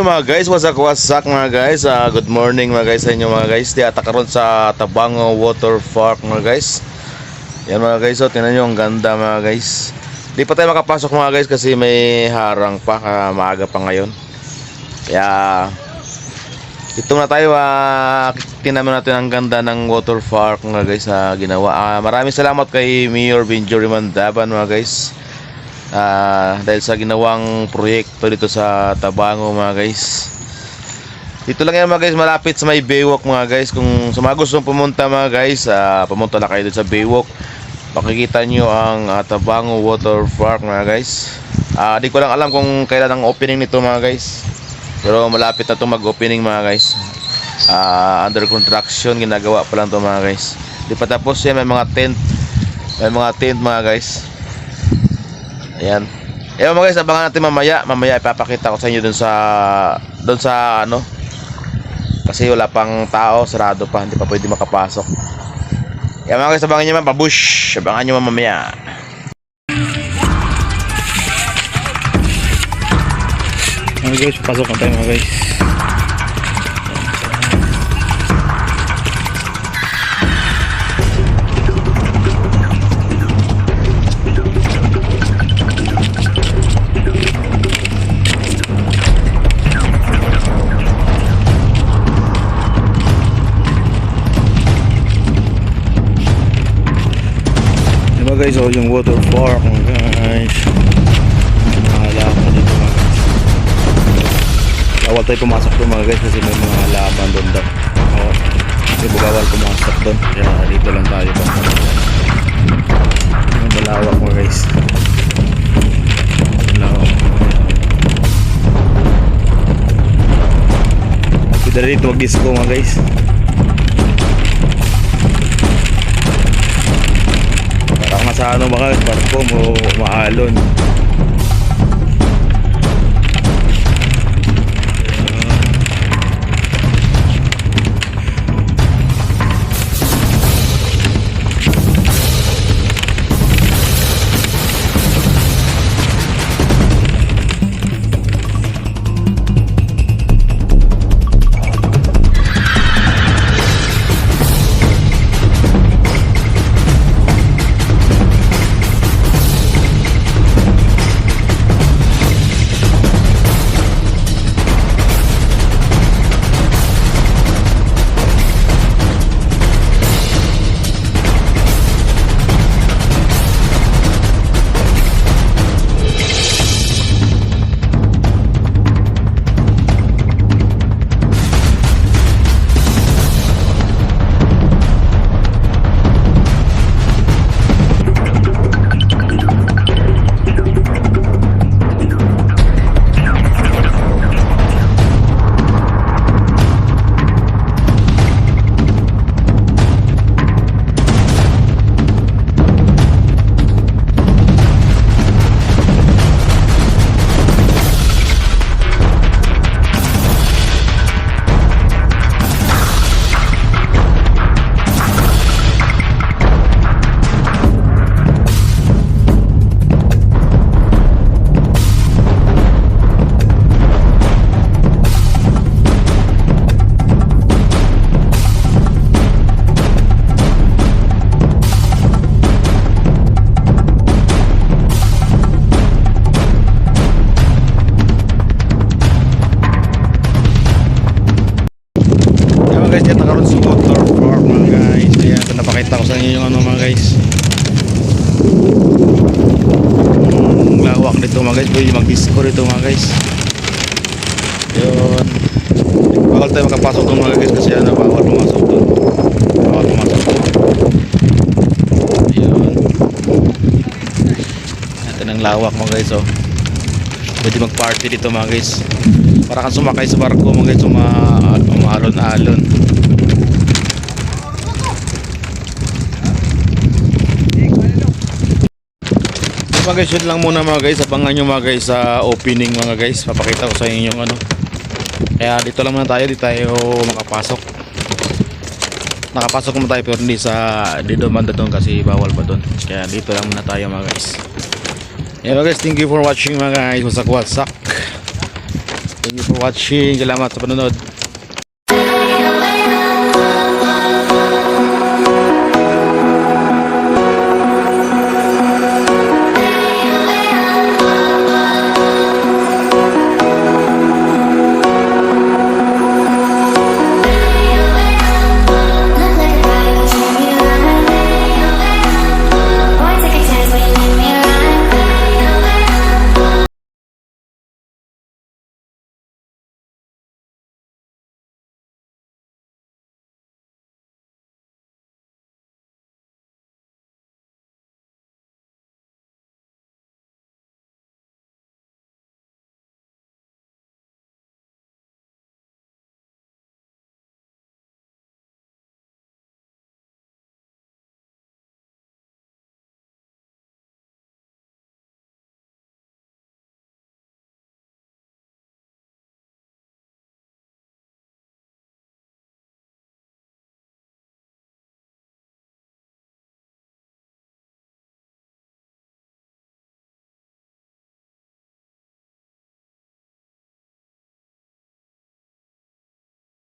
mga guys, wasak mga guys. Good morning mga guys sa inyo mga guys. Di ata karon sa Tabango Water Park mga guys. Yan mga guys, so tingnan nyo ang ganda mga guys. Di pa tayo makapasok mga guys kasi may harang pa, maaga pa ngayon. Kaya ito na tayo, tingnan natin ang ganda ng water park mga guys na ginawa. Maraming salamat kay Mayor Benjory Mandaban mga guys. Dahil sa ginawang proyekto dito sa Tabango mga guys. Dito lang yan mga guys, malapit sa may Baywalk mga guys. Kung sa mga gustong pumunta mga guys, pumunta na kayo dito sa Baywalk. Makikita nyo ang Tabango Water Park mga guys. Di ko lang alam kung kailan ang opening nito mga guys, pero malapit na ito mag-opening mga guys. Under construction, ginagawa pa lang ito mga guys. Di pa tapos yan, may mga tent mga guys. Ayan. Ewan mga guys, abangan natin mamaya ipapakita ko sa inyo dun sa ano, kasi wala pang tao, sarado pa, hindi pa pwede makapasok. Ayan mga guys, abangan nyo pabush, abangan nyo mamaya. Mga guys, pasok na tayo mga guys. Guys, oh, yung water park mga guys, halaman dito mga guys. Bawal tayo pumasok doon mga guys kasi may mga halaman doon daw. Kasi bawal pumasok doon, kaya dito lang tayo pa. Malawak mga guys, malawak. Pwede rin dito mag-disco mga guys. Sa ano mga barko mo maalon. Guys, dito nakaroon sa water park mga guys. Ayan, ito napakita ko sa inyo yung ano mga guys, lawak dito mga guys. Pwede mag-disco dito mga guys. Yun, bawal tayo makapasok doon mga guys kasi ano, bawal pumasok doon, bawal pumasok doon. Yun, ito ng lawak mga guys. Oh, pwede mag-party dito mga guys. Para kang sumakay sa barko mga guys, umalon-alon. Mga guys, yun lang muna mga guys. Abangan nyo mga guys sa opening mga guys. Papakita ko sa inyo yung ano. Kaya dito lang muna tayo, di tayo makapasok. Nakapasok muna tayo pero hindi dito banda doon kasi bawal pa doon. Kaya dito lang muna tayo mga guys. Yeah, guys, thank you for watching mga guys. Wasak. Thank you for watching. Salamat sa panonood.